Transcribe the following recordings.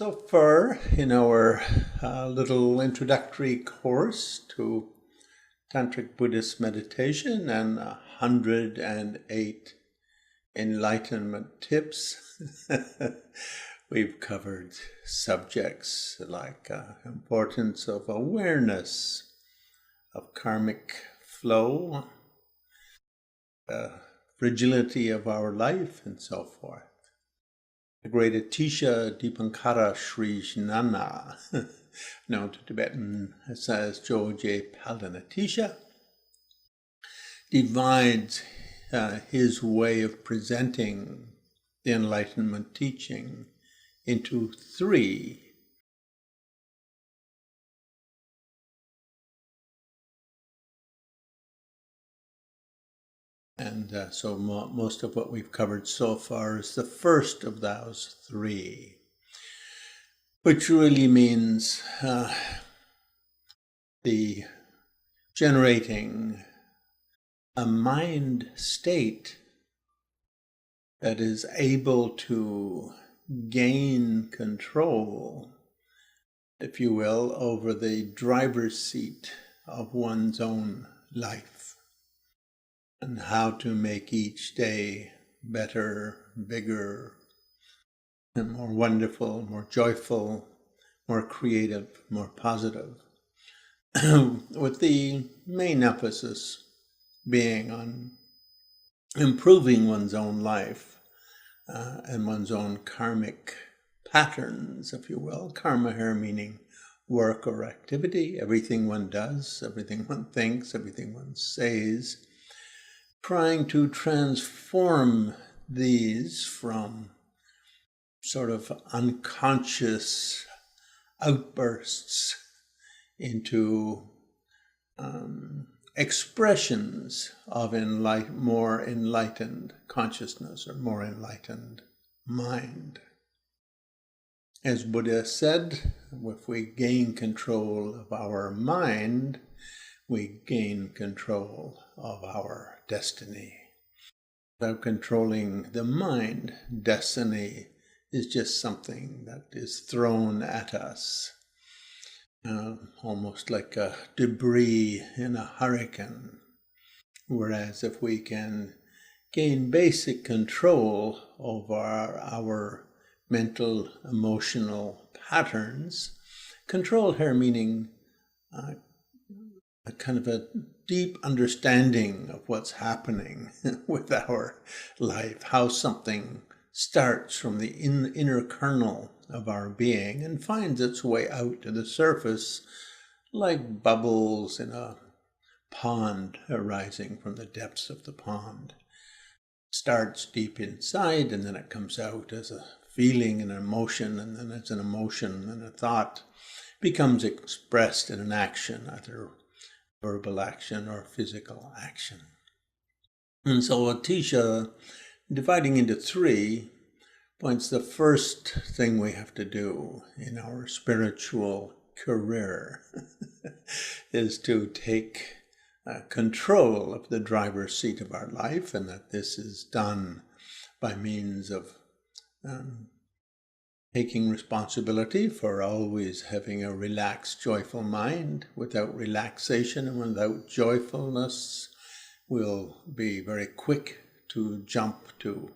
So far in our little introductory course to Tantric Buddhist meditation and 108 Enlightenment tips, we've covered subjects like importance of awareness, of karmic flow, fragility of our life, and so forth. The great Atisha Dipankara Sri Jnana, known to Tibetan as Joje Palden Atisha, divides his way of presenting the Enlightenment teaching into three. And so most of what we've covered so far is the first of those three, which really means the generating a mind state that is able to gain control, if you will, over the driver's seat of one's own life, and how to make each day better, bigger, and more wonderful, more joyful, more creative, more positive, with the main emphasis being on improving one's own life and one's own karmic patterns, if you will. Karma here meaning work or activity, everything one does, everything one thinks, everything one says, trying to transform these from sort of unconscious outbursts into expressions of more enlightened consciousness or more enlightened mind. As Buddha said, if we gain control of our mind, we gain control of our destiny. Without controlling the mind, destiny is just something that is thrown at us, almost like a debris in a hurricane. Whereas if we can gain basic control over our mental, emotional patterns, control here meaning a kind of a deep understanding of what's happening with our life, how something starts from the inner kernel of our being and finds its way out to the surface like bubbles in a pond arising from the depths of the pond. Starts deep inside and then it comes out as a feeling and an emotion, and then it's an emotion and a thought becomes expressed in an action, either verbal action or physical action. And so Atisha, dividing into three, points the first thing we have to do in our spiritual career is to take control of the driver's seat of our life, and that this is done by means of taking responsibility for always having a relaxed, joyful mind. Without relaxation and without joyfulness, we'll be very quick to jump to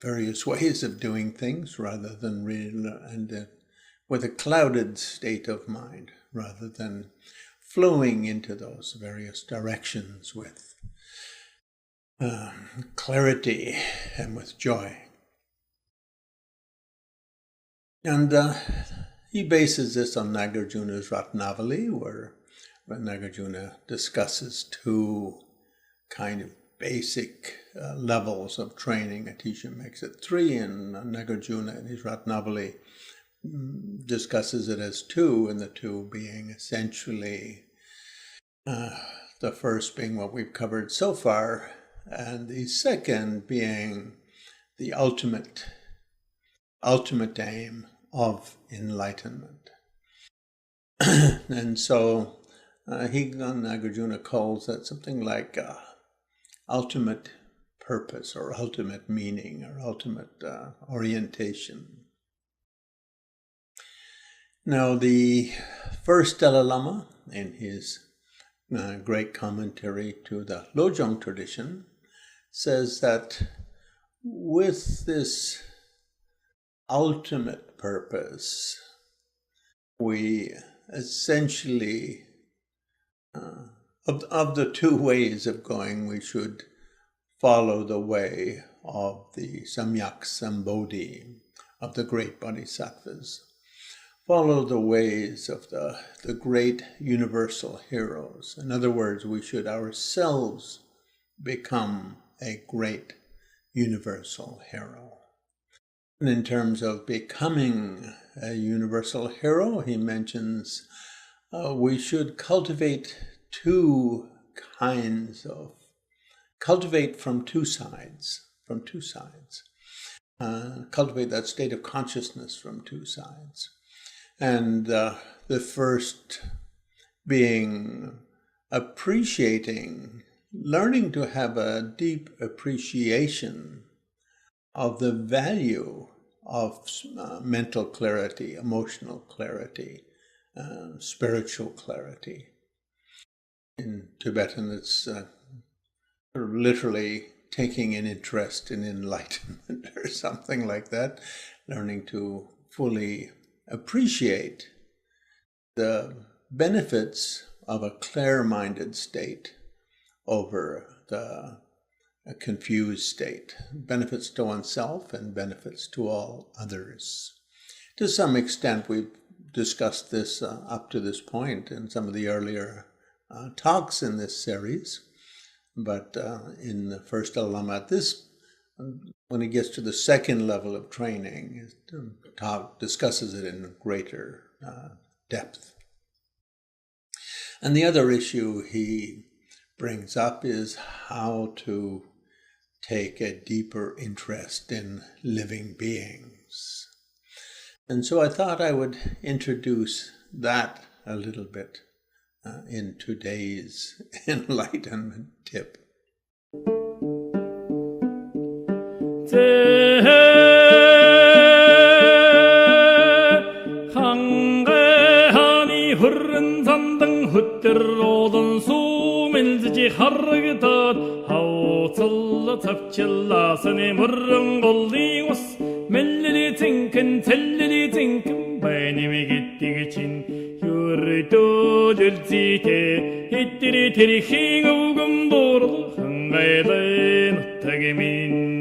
various ways of doing things rather than with a clouded state of mind, rather than flowing into those various directions with clarity and with joy. And he bases this on Nagarjuna's Ratnavali, where Nagarjuna discusses two kind of basic levels of training. Atisha makes it three, and Nagarjuna in his Ratnavali discusses it as two, and the two being essentially the first being what we've covered so far, and the second being the ultimate aim of enlightenment. And so Nagarjuna calls that something like ultimate purpose or ultimate meaning or ultimate orientation. Now, the first Dalai Lama, in his great commentary to the Lojong tradition, says that with this ultimate purpose, we essentially, of the two ways of going, we should follow the way of the Samyak Sambodhi, of the great bodhisattvas. Follow the ways of the great universal heroes. In other words, we should ourselves become a great universal hero. And in terms of becoming a universal hero, he mentions we should cultivate cultivate from two sides, cultivate that state of consciousness from two sides. And the first being learning to have a deep appreciation of the value of mental clarity, emotional clarity, spiritual clarity. In Tibetan, it's literally taking an interest in enlightenment or something like that, learning to fully appreciate the benefits of a clear-minded state over a confused state, benefits to oneself and benefits to all others. To some extent, we've discussed this up to this point in some of the earlier talks in this series, but in the first Dalai Lama, when he gets to the second level of training, discusses it in greater depth. And the other issue he brings up is how to take a deeper interest in living beings. And so I thought I would introduce that a little bit in today's Enlightenment tip. 항해하니 흐른 산등 흩들어오던 수밀지지 하르기듯 하우슬러 탑칠라서니 무릉 골리고스 멜리리 팅큰 텔리리 팅큰 바이님이 기띠기친 유리도 들지테 이띠리 테리 힝우금 보르도 한가에다 못하게 민